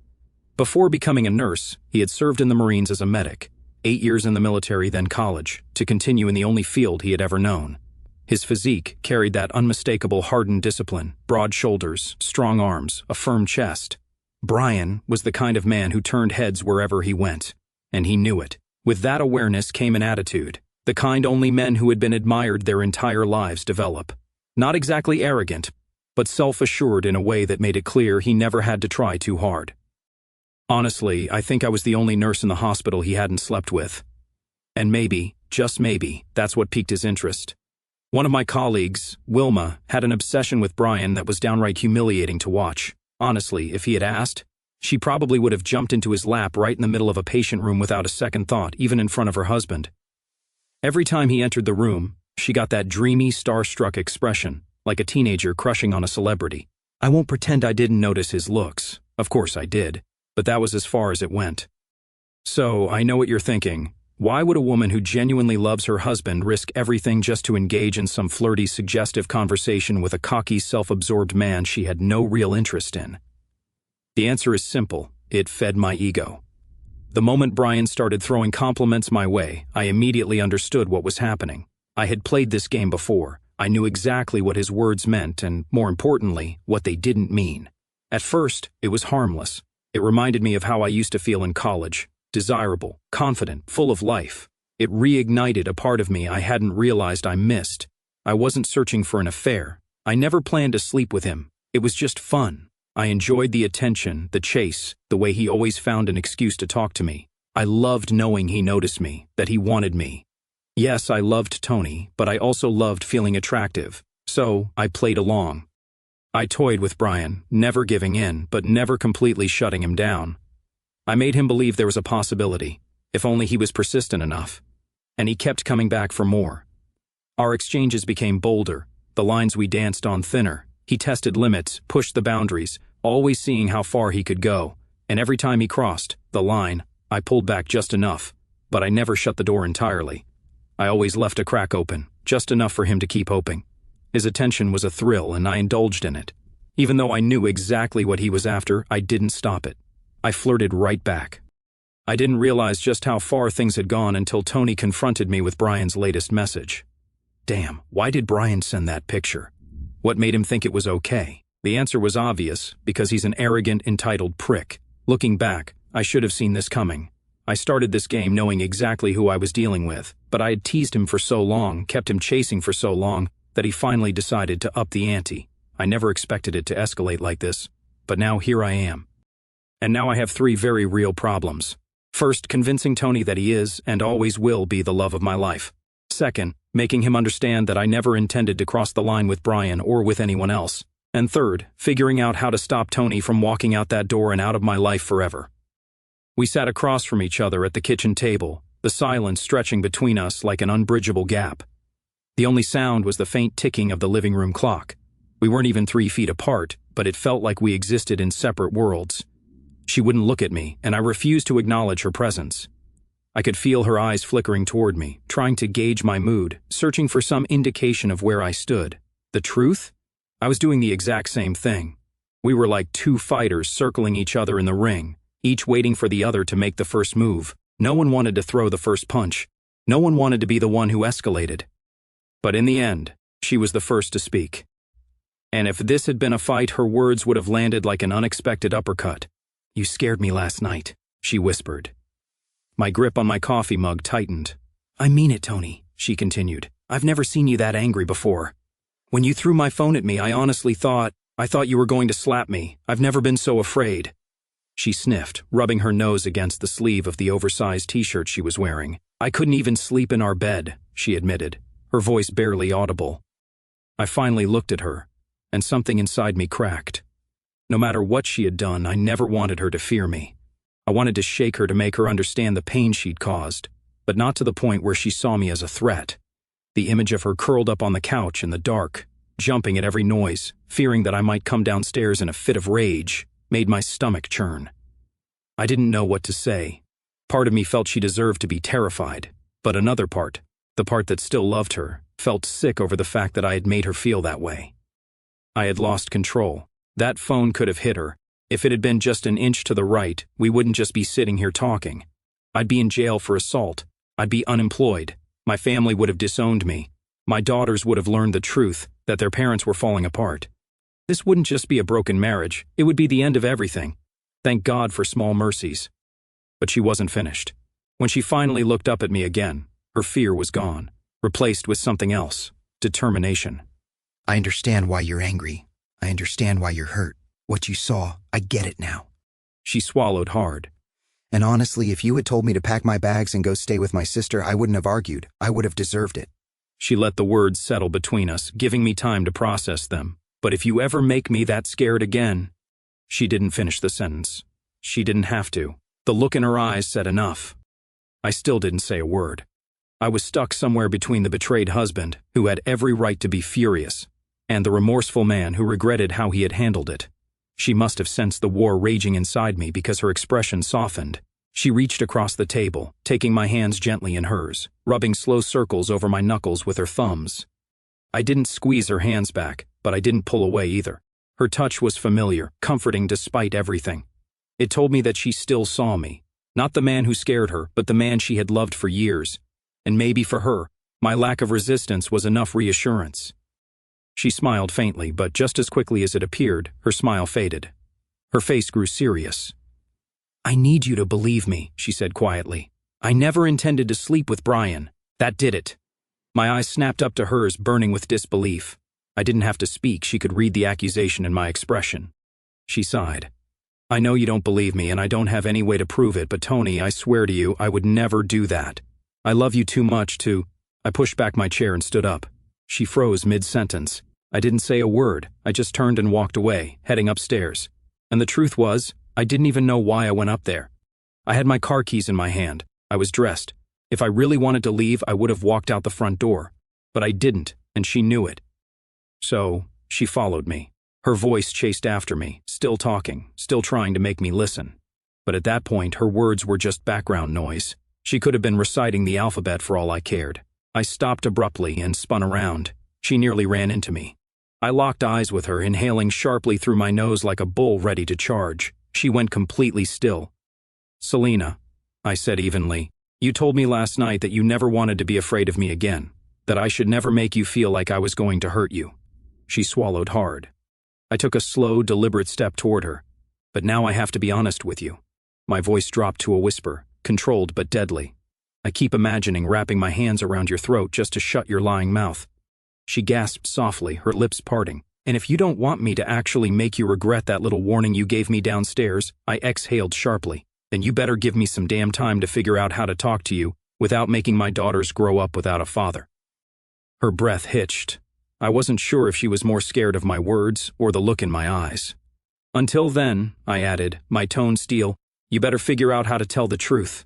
Before becoming a nurse, he had served in the Marines as a medic, 8 years in the military, then college, to continue in the only field he had ever known. His physique carried that unmistakable hardened discipline, broad shoulders, strong arms, a firm chest. Brian was the kind of man who turned heads wherever he went, and he knew it. With that awareness came an attitude, the kind only men who had been admired their entire lives develop. Not exactly arrogant, but self-assured in a way that made it clear he never had to try too hard. Honestly, I think I was the only nurse in the hospital he hadn't slept with. And maybe, just maybe, that's what piqued his interest. One of my colleagues, Wilma, had an obsession with Brian that was downright humiliating to watch. Honestly, if he had asked, she probably would have jumped into his lap right in the middle of a patient room without a second thought, even in front of her husband. Every time he entered the room, she got that dreamy, starstruck expression, like a teenager crushing on a celebrity. I won't pretend I didn't notice his looks. Of course I did. But that was as far as it went. So, I know what you're thinking. Why would a woman who genuinely loves her husband risk everything just to engage in some flirty, suggestive conversation with a cocky, self-absorbed man she had no real interest in? The answer is simple. It fed my ego. The moment Brian started throwing compliments my way, I immediately understood what was happening. I had played this game before. I knew exactly what his words meant and, more importantly, what they didn't mean. At first, it was harmless. It reminded me of how I used to feel in college, desirable, confident, full of life. It reignited a part of me I hadn't realized I missed. I wasn't searching for an affair. I never planned to sleep with him. It was just fun. I enjoyed the attention, the chase, the way he always found an excuse to talk to me. I loved knowing he noticed me, that he wanted me. Yes, I loved Tony, but I also loved feeling attractive. So, I played along. I toyed with Brian, never giving in, but never completely shutting him down. I made him believe there was a possibility, if only he was persistent enough. And he kept coming back for more. Our exchanges became bolder, the lines we danced on thinner. He tested limits, pushed the boundaries, always seeing how far he could go. And every time he crossed the line, I pulled back just enough, but I never shut the door entirely. I always left a crack open, just enough for him to keep hoping. His attention was a thrill, and I indulged in it. Even though I knew exactly what he was after, I didn't stop it. I flirted right back. I didn't realize just how far things had gone until Tony confronted me with Brian's latest message. Damn, why did Brian send that picture? What made him think it was okay? The answer was obvious, because he's an arrogant, entitled prick. Looking back, I should have seen this coming. I started this game knowing exactly who I was dealing with, but I had teased him for so long, kept him chasing for so long, that he finally decided to up the ante. I never expected it to escalate like this, but now here I am. And now I have 3 very real problems. First, convincing Tony that he is and always will be the love of my life. Second, making him understand that I never intended to cross the line with Brian or with anyone else. And third, figuring out how to stop Tony from walking out that door and out of my life forever. We sat across from each other at the kitchen table, the silence stretching between us like an unbridgeable gap. The only sound was the faint ticking of the living room clock. We weren't even 3 feet apart, but it felt like we existed in separate worlds. She wouldn't look at me, and I refused to acknowledge her presence. I could feel her eyes flickering toward me, trying to gauge my mood, searching for some indication of where I stood. The truth? I was doing the exact same thing. We were like 2 fighters circling each other in the ring, each waiting for the other to make the first move. No one wanted to throw the first punch. No one wanted to be the one who escalated. But in the end, she was the first to speak. And if this had been a fight, her words would have landed like an unexpected uppercut. "You scared me last night," she whispered. My grip on my coffee mug tightened. "I mean it, Tony," she continued. "I've never seen you that angry before. When you threw my phone at me, I honestly thought you were going to slap me. I've never been so afraid." She sniffed, rubbing her nose against the sleeve of the oversized t-shirt she was wearing. "I couldn't even sleep in our bed," she admitted, her voice barely audible. I finally looked at her, and something inside me cracked. No matter what she had done, I never wanted her to fear me. I wanted to shake her to make her understand the pain she'd caused, but not to the point where she saw me as a threat. The image of her curled up on the couch in the dark, jumping at every noise, fearing that I might come downstairs in a fit of rage, made my stomach churn. I didn't know what to say. Part of me felt she deserved to be terrified, but another part, the part that still loved her, felt sick over the fact that I had made her feel that way. I had lost control. That phone could have hit her. If it had been just an inch to the right, we wouldn't just be sitting here talking. I'd be in jail for assault. I'd be unemployed. My family would have disowned me. My daughters would have learned the truth, that their parents were falling apart. This wouldn't just be a broken marriage, it would be the end of everything. Thank God for small mercies. But she wasn't finished. When she finally looked up at me again, her fear was gone, replaced with something else, determination. "I understand why you're angry. I understand why you're hurt. What you saw, I get it now." She swallowed hard. "And honestly, if you had told me to pack my bags and go stay with my sister, I wouldn't have argued. I would have deserved it." She let the words settle between us, giving me time to process them. "But if you ever make me that scared again..." She didn't finish the sentence. She didn't have to. The look in her eyes said enough. I still didn't say a word. I was stuck somewhere between the betrayed husband, who had every right to be furious, and the remorseful man who regretted how he had handled it. She must have sensed the war raging inside me because her expression softened. She reached across the table, taking my hands gently in hers, rubbing slow circles over my knuckles with her thumbs. I didn't squeeze her hands back, but I didn't pull away either. Her touch was familiar, comforting despite everything. It told me that she still saw me, not the man who scared her, but the man she had loved for years. And maybe for her, my lack of resistance was enough reassurance. She smiled faintly, but just as quickly as it appeared, her smile faded. Her face grew serious. "I need you to believe me," she said quietly. "I never intended to sleep with Brian. That did it." My eyes snapped up to hers, burning with disbelief. I didn't have to speak, she could read the accusation in my expression. She sighed. "I know you don't believe me, and I don't have any way to prove it, but Tony, I swear to you, I would never do that. I love you too much to..." I pushed back my chair and stood up. She froze mid-sentence. I didn't say a word. I just turned and walked away, heading upstairs. And the truth was, I didn't even know why I went up there. I had my car keys in my hand. I was dressed. If I really wanted to leave, I would have walked out the front door. But I didn't, and she knew it. So, she followed me. Her voice chased after me, still talking, still trying to make me listen. But at that point, her words were just background noise. She could have been reciting the alphabet for all I cared. I stopped abruptly and spun around. She nearly ran into me. I locked eyes with her, inhaling sharply through my nose like a bull ready to charge. She went completely still. "Selena," I said evenly, "you told me last night that you never wanted to be afraid of me again, that I should never make you feel like I was going to hurt you." She swallowed hard. I took a slow, deliberate step toward her. "But now I have to be honest with you." My voice dropped to a whisper, controlled but deadly. "I keep imagining wrapping my hands around your throat just to shut your lying mouth." She gasped softly, her lips parting. "And if you don't want me to actually make you regret that little warning you gave me downstairs," I exhaled sharply, "then you better give me some damn time to figure out how to talk to you without making my daughters grow up without a father." Her breath hitched. I wasn't sure if she was more scared of my words or the look in my eyes. "Until then," I added, my tone steel, "you better figure out how to tell the truth."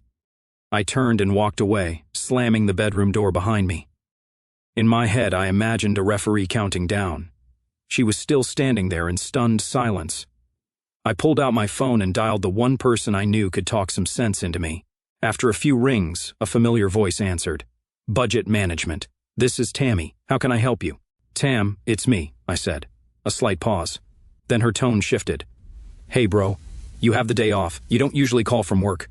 I turned and walked away, slamming the bedroom door behind me. In my head, I imagined a referee counting down. She was still standing there in stunned silence. I pulled out my phone and dialed the one person I knew could talk some sense into me. After a few rings, a familiar voice answered. "Budget management. This is Tammy. How can I help you?" "Tam, it's me," I said. A slight pause. Then her tone shifted. "Hey bro, you have the day off. You don't usually call from work."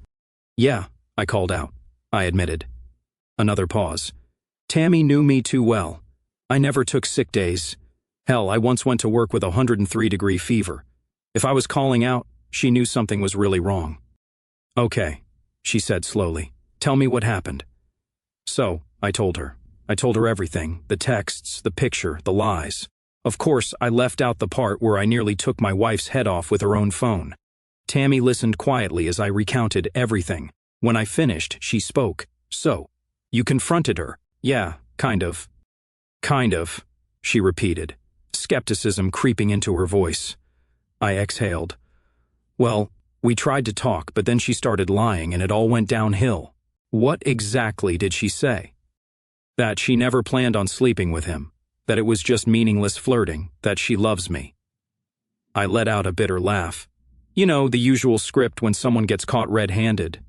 "Yeah," I called out. I admitted. Another pause. Tammy knew me too well. I never took sick days. Hell, I once went to work with a 103-degree fever. If I was calling out, she knew something was really wrong. "Okay," she said slowly. "Tell me what happened." So, I told her. I told her everything, the texts, the picture, the lies. Of course, I left out the part where I nearly took my wife's head off with her own phone. Tammy listened quietly as I recounted everything. When I finished, she spoke. "So, you confronted her?" "Yeah, kind of." "Kind of," she repeated, skepticism creeping into her voice. I exhaled. "Well, we tried to talk, but then she started lying and it all went downhill." "What exactly did she say?" "That she never planned on sleeping with him, that it was just meaningless flirting, that she loves me." I let out a bitter laugh. You know, the usual script when someone gets caught red-handed.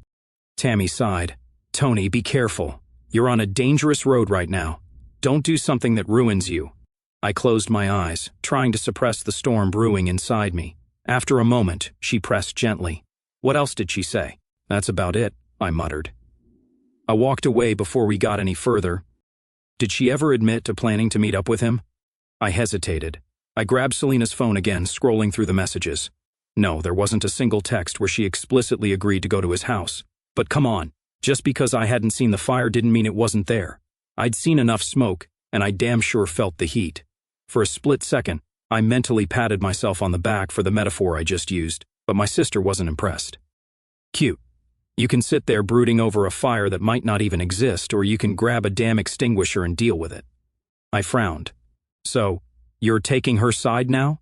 Tammy sighed. "Tony, be careful. You're on a dangerous road right now. Don't do something that ruins you." I closed my eyes, trying to suppress the storm brewing inside me. After a moment, she pressed gently. "What else did she say?" "That's about it," I muttered. I walked away before we got any further. "Did she ever admit to planning to meet up with him?" I hesitated. I grabbed Selena's phone again, scrolling through the messages. No, there wasn't a single text where she explicitly agreed to go to his house. But come on, just because I hadn't seen the fire didn't mean it wasn't there. I'd seen enough smoke, and I damn sure felt the heat. For a split second, I mentally patted myself on the back for the metaphor I just used, but my sister wasn't impressed. "Cute. You can sit there brooding over a fire that might not even exist, or you can grab a damn extinguisher and deal with it." I frowned. "So, you're taking her side now?"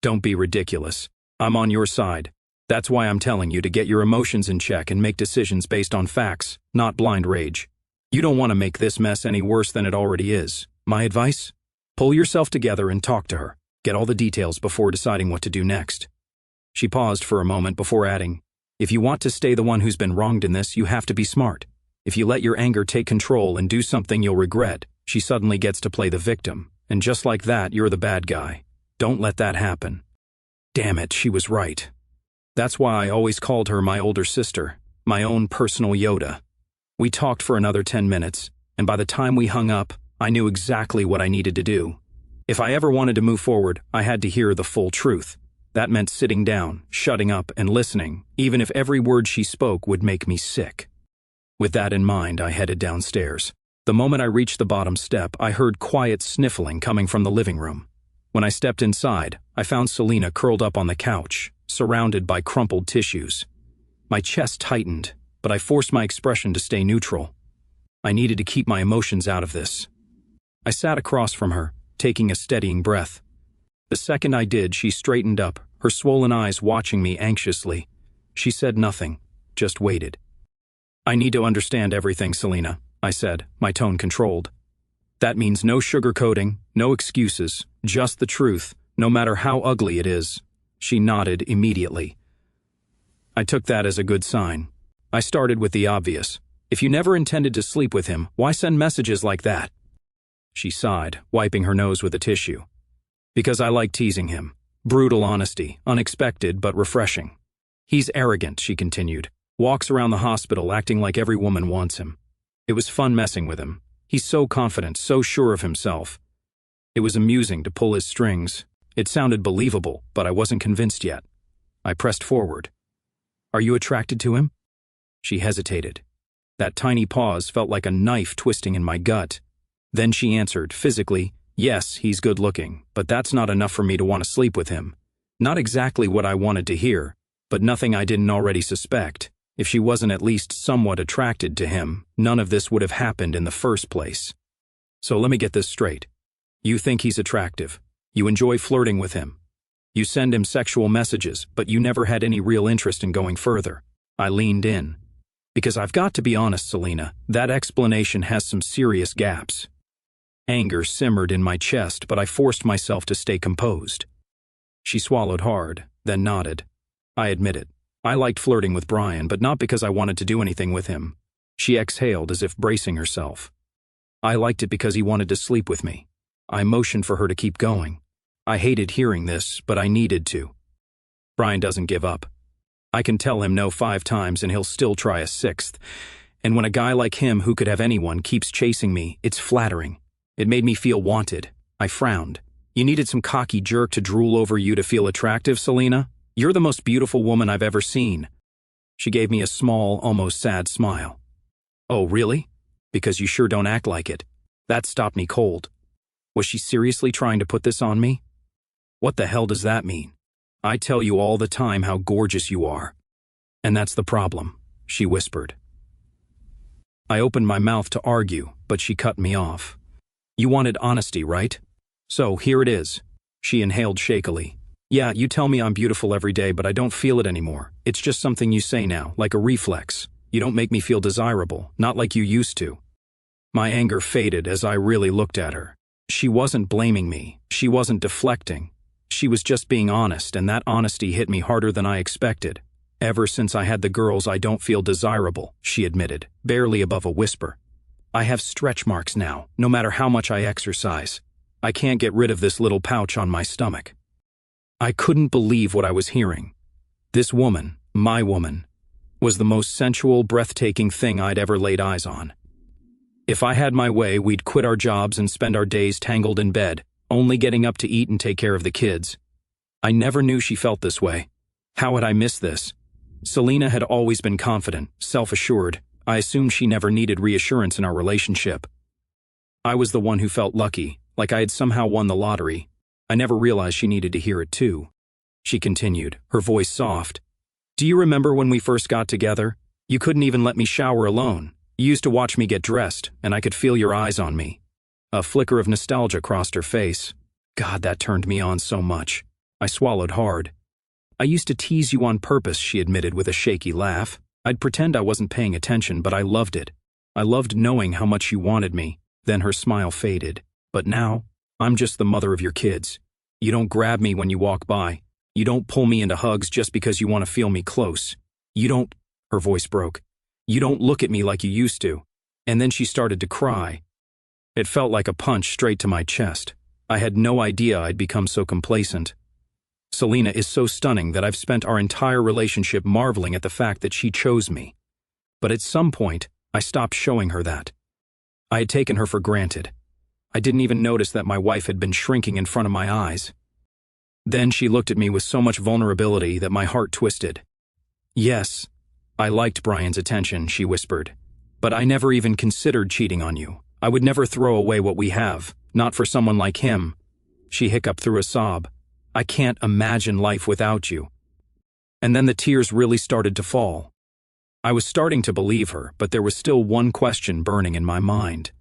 "Don't be ridiculous. I'm on your side. That's why I'm telling you to get your emotions in check and make decisions based on facts, not blind rage. You don't want to make this mess any worse than it already is. My advice? Pull yourself together and talk to her. Get all the details before deciding what to do next." She paused for a moment before adding, "If you want to stay the one who's been wronged in this, you have to be smart. If you let your anger take control and do something you'll regret, she suddenly gets to play the victim. And just like that, you're the bad guy. Don't let that happen." Damn it, she was right. That's why I always called her my older sister, my own personal Yoda. We talked for another 10 minutes, and by the time we hung up, I knew exactly what I needed to do. If I ever wanted to move forward, I had to hear the full truth. That meant sitting down, shutting up, and listening, even if every word she spoke would make me sick. With that in mind, I headed downstairs. The moment I reached the bottom step, I heard quiet sniffling coming from the living room. When I stepped inside, I found Selena curled up on the couch, surrounded by crumpled tissues. My chest tightened, but I forced my expression to stay neutral. I needed to keep my emotions out of this. I sat across from her, taking a steadying breath. The second I did, she straightened up, her swollen eyes watching me anxiously. She said nothing, just waited. I need to understand everything, Selena, I said, my tone controlled. That means no sugarcoating, no excuses, just the truth, no matter how ugly it is. She nodded immediately. I took that as a good sign. I started with the obvious. If you never intended to sleep with him, why send messages like that? She sighed, wiping her nose with a tissue. Because I like teasing him. Brutal honesty, unexpected but refreshing. He's arrogant, she continued. Walks around the hospital acting like every woman wants him. It was fun messing with him. He's so confident, so sure of himself. It was amusing to pull his strings. It sounded believable, but I wasn't convinced yet. I pressed forward. Are you attracted to him? She hesitated. That tiny pause felt like a knife twisting in my gut. Then she answered, physically, yes, he's good looking, but that's not enough for me to want to sleep with him. Not exactly what I wanted to hear, but nothing I didn't already suspect. If she wasn't at least somewhat attracted to him, none of this would have happened in the first place. So let me get this straight. You think he's attractive. You enjoy flirting with him. You send him sexual messages, but you never had any real interest in going further. I leaned in. Because I've got to be honest, Selena, that explanation has some serious gaps. Anger simmered in my chest, but I forced myself to stay composed. She swallowed hard, then nodded. I admit it. I liked flirting with Brian, but not because I wanted to do anything with him. She exhaled as if bracing herself. I liked it because he wanted to sleep with me. I motioned for her to keep going. I hated hearing this, but I needed to. Brian doesn't give up. I can tell him no 5 times and he'll still try a 6th. And when a guy like him who could have anyone keeps chasing me, it's flattering. It made me feel wanted. I frowned. You needed some cocky jerk to drool over you to feel attractive, Selena? You're the most beautiful woman I've ever seen. She gave me a small, almost sad smile. Oh, really? Because you sure don't act like it. That stopped me cold. Was she seriously trying to put this on me? What the hell does that mean? I tell you all the time how gorgeous you are. And that's the problem, she whispered. I opened my mouth to argue, but she cut me off. You wanted honesty, right? So here it is. She inhaled shakily. Yeah, you tell me I'm beautiful every day, but I don't feel it anymore. It's just something you say now, like a reflex. You don't make me feel desirable, not like you used to. My anger faded as I really looked at her. She wasn't blaming me. She wasn't deflecting. She was just being honest, and that honesty hit me harder than I expected. Ever since I had the girls, I don't feel desirable, she admitted, barely above a whisper. I have stretch marks now, no matter how much I exercise. I can't get rid of this little pouch on my stomach. I couldn't believe what I was hearing. This woman, my woman, was the most sensual, breathtaking thing I'd ever laid eyes on. If I had my way, we'd quit our jobs and spend our days tangled in bed, only getting up to eat and take care of the kids. I never knew she felt this way. How had I missed this? Selena had always been confident, self-assured. I assumed she never needed reassurance in our relationship. I was the one who felt lucky, like I had somehow won the lottery. I never realized she needed to hear it too. She continued, her voice soft. Do you remember when we first got together? You couldn't even let me shower alone. You used to watch me get dressed, and I could feel your eyes on me. A flicker of nostalgia crossed her face. God, that turned me on so much. I swallowed hard. I used to tease you on purpose, she admitted with a shaky laugh. I'd pretend I wasn't paying attention, but I loved it. I loved knowing how much you wanted me. Then her smile faded. But now, I'm just the mother of your kids. You don't grab me when you walk by. You don't pull me into hugs just because you want to feel me close. You don't, her voice broke. You don't look at me like you used to. And then she started to cry. It felt like a punch straight to my chest. I had no idea I'd become so complacent. Selena is so stunning that I've spent our entire relationship marveling at the fact that she chose me. But at some point, I stopped showing her that. I had taken her for granted. I didn't even notice that my wife had been shrinking in front of my eyes. Then she looked at me with so much vulnerability that my heart twisted. Yes, I liked Brian's attention, she whispered. But I never even considered cheating on you. I would never throw away what we have, not for someone like him. She hiccuped through a sob. I can't imagine life without you. And then the tears really started to fall. I was starting to believe her, but there was still one question burning in my mind.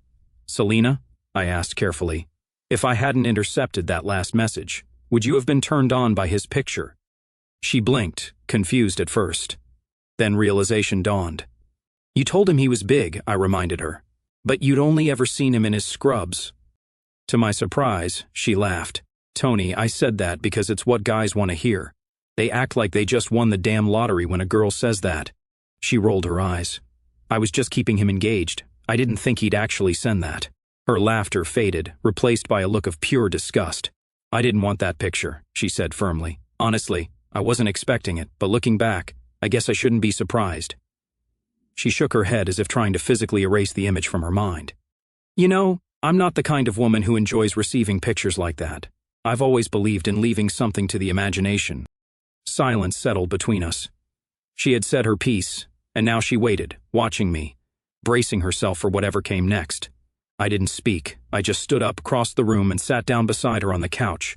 Selena? I asked carefully. If I hadn't intercepted that last message, would you have been turned on by his picture? She blinked, confused at first. Then realization dawned. You told him he was big, I reminded her. But you'd only ever seen him in his scrubs. To my surprise, she laughed. Tony, I said that because it's what guys want to hear. They act like they just won the damn lottery when a girl says that. She rolled her eyes. I was just keeping him engaged. I didn't think he'd actually send that. Her laughter faded, replaced by a look of pure disgust. I didn't want that picture, she said firmly. Honestly, I wasn't expecting it, but looking back, I guess I shouldn't be surprised. She shook her head as if trying to physically erase the image from her mind. You know, I'm not the kind of woman who enjoys receiving pictures like that. I've always believed in leaving something to the imagination. Silence settled between us. She had said her piece, and now she waited, watching me, bracing herself for whatever came next. I didn't speak. I just stood up, crossed the room, and sat down beside her on the couch.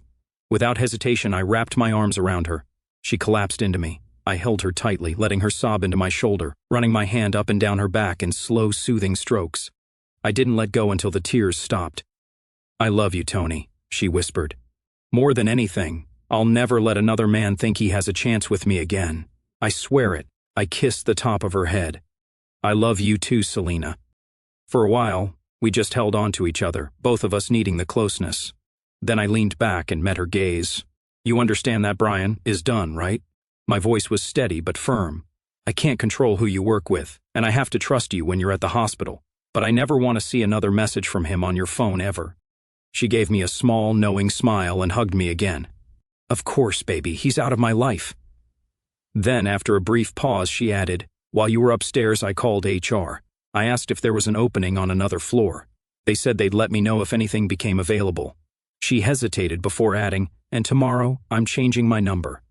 Without hesitation, I wrapped my arms around her. She collapsed into me. I held her tightly, letting her sob into my shoulder, running my hand up and down her back in slow, soothing strokes. I didn't let go until the tears stopped. I love you, Tony, she whispered. More than anything, I'll never let another man think he has a chance with me again. I swear it. I kissed the top of her head. I love you too, Selena. For a while, we just held on to each other, both of us needing the closeness. Then I leaned back and met her gaze. You understand that Brian is done, right? My voice was steady but firm. I can't control who you work with, and I have to trust you when you're at the hospital, but I never want to see another message from him on your phone ever. She gave me a small, knowing smile and hugged me again. Of course, baby, he's out of my life. Then, after a brief pause, she added, while you were upstairs, I called HR. I asked if there was an opening on another floor. They said they'd let me know if anything became available. She hesitated before adding, and tomorrow, I'm changing my number.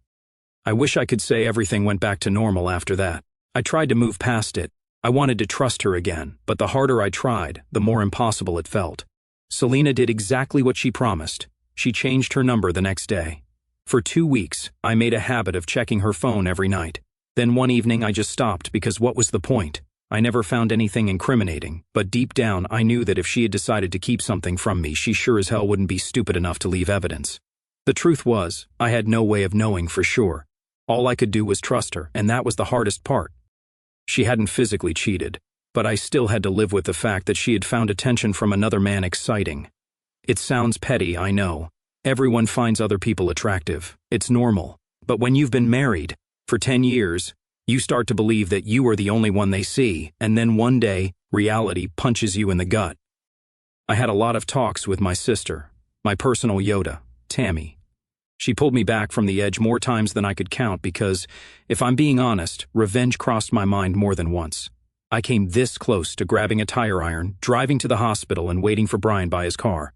I wish I could say everything went back to normal after that. I tried to move past it. I wanted to trust her again, but the harder I tried, the more impossible it felt. Selena did exactly what she promised. She changed her number the next day. For 2 weeks, I made a habit of checking her phone every night. Then one evening I just stopped because what was the point? I never found anything incriminating, but deep down I knew that if she had decided to keep something from me, she sure as hell wouldn't be stupid enough to leave evidence. The truth was, I had no way of knowing for sure. All I could do was trust her, and that was the hardest part. She hadn't physically cheated, but I still had to live with the fact that she had found attention from another man exciting. It sounds petty, I know. Everyone finds other people attractive. It's normal. But when you've been married for 10 years, you start to believe that you are the only one they see, and then one day, reality punches you in the gut. I had a lot of talks with my sister, my personal Yoda, Tammy. She pulled me back from the edge more times than I could count because, if I'm being honest, revenge crossed my mind more than once. I came this close to grabbing a tire iron, driving to the hospital, and waiting for Brian by his car.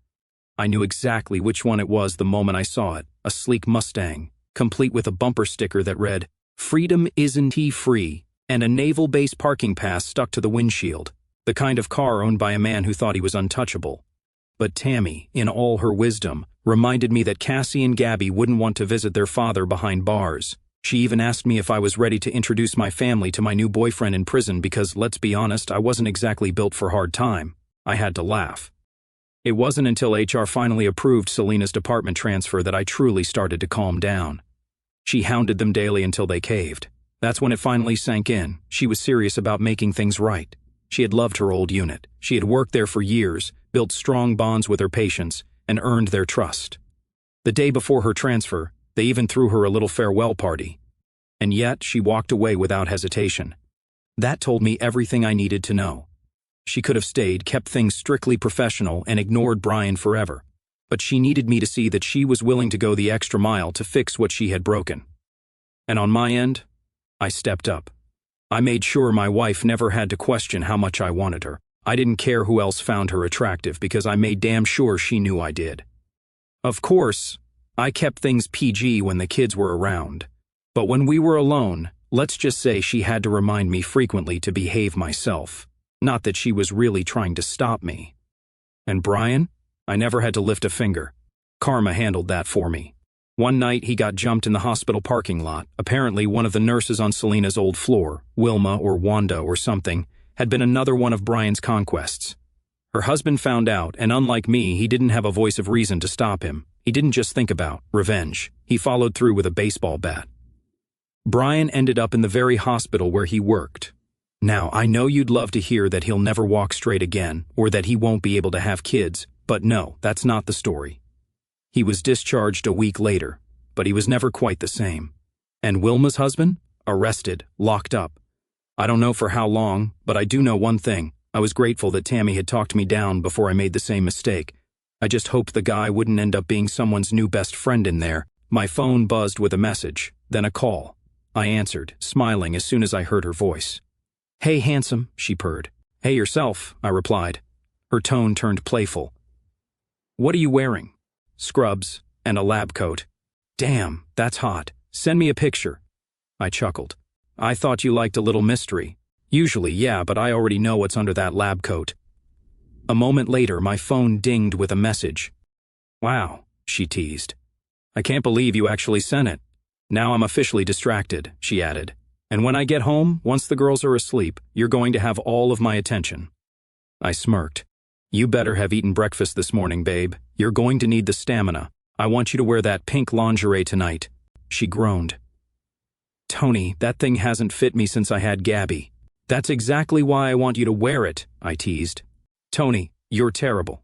I knew exactly which one it was the moment I saw it, a sleek Mustang, complete with a bumper sticker that read, "Freedom isn't he free," and a naval base parking pass stuck to the windshield, the kind of car owned by a man who thought he was untouchable. But Tammy, in all her wisdom, reminded me that Cassie and Gabby wouldn't want to visit their father behind bars. She even asked me if I was ready to introduce my family to my new boyfriend in prison because, let's be honest, I wasn't exactly built for hard time. I had to laugh. It wasn't until HR finally approved Selena's department transfer that I truly started to calm down. She hounded them daily until they caved. That's when it finally sank in. She was serious about making things right. She had loved her old unit. She had worked there for years, built strong bonds with her patients, and earned their trust. The day before her transfer, they even threw her a little farewell party. And yet, she walked away without hesitation. That told me everything I needed to know. She could have stayed, kept things strictly professional, and ignored Brian forever. But she needed me to see that she was willing to go the extra mile to fix what she had broken. And on my end, I stepped up. I made sure my wife never had to question how much I wanted her. I didn't care who else found her attractive because I made damn sure she knew I did. Of course, I kept things PG when the kids were around. But when we were alone, let's just say she had to remind me frequently to behave myself. Not that she was really trying to stop me. And Brian? I never had to lift a finger. Karma handled that for me. One night he got jumped in the hospital parking lot. Apparently one of the nurses on Selena's old floor, Wilma or Wanda or something, had been another one of Brian's conquests. Her husband found out, and unlike me, he didn't have a voice of reason to stop him. He didn't just think about revenge. He followed through with a baseball bat. Brian ended up in the very hospital where he worked. Now, I know you'd love to hear that he'll never walk straight again, or that he won't be able to have kids, but no, that's not the story. He was discharged a week later, but he was never quite the same. And Wilma's husband? Arrested, locked up. I don't know for how long, but I do know one thing. I was grateful that Tammy had talked me down before I made the same mistake. I just hoped the guy wouldn't end up being someone's new best friend in there. My phone buzzed with a message, then a call. I answered, smiling as soon as I heard her voice. "Hey, handsome," she purred. "Hey yourself," I replied. Her tone turned playful. "What are you wearing?" "Scrubs and a lab coat." "Damn, that's hot. Send me a picture." I chuckled. "I thought you liked a little mystery." "Usually, yeah, but I already know what's under that lab coat." A moment later, my phone dinged with a message. "Wow," she teased. "I can't believe you actually sent it. Now I'm officially distracted," she added. "And when I get home, once the girls are asleep, you're going to have all of my attention." I smirked. "You better have eaten breakfast this morning, babe. You're going to need the stamina. I want you to wear that pink lingerie tonight." She groaned. "Tony, that thing hasn't fit me since I had Gabby." "That's exactly why I want you to wear it," I teased. "Tony, you're terrible.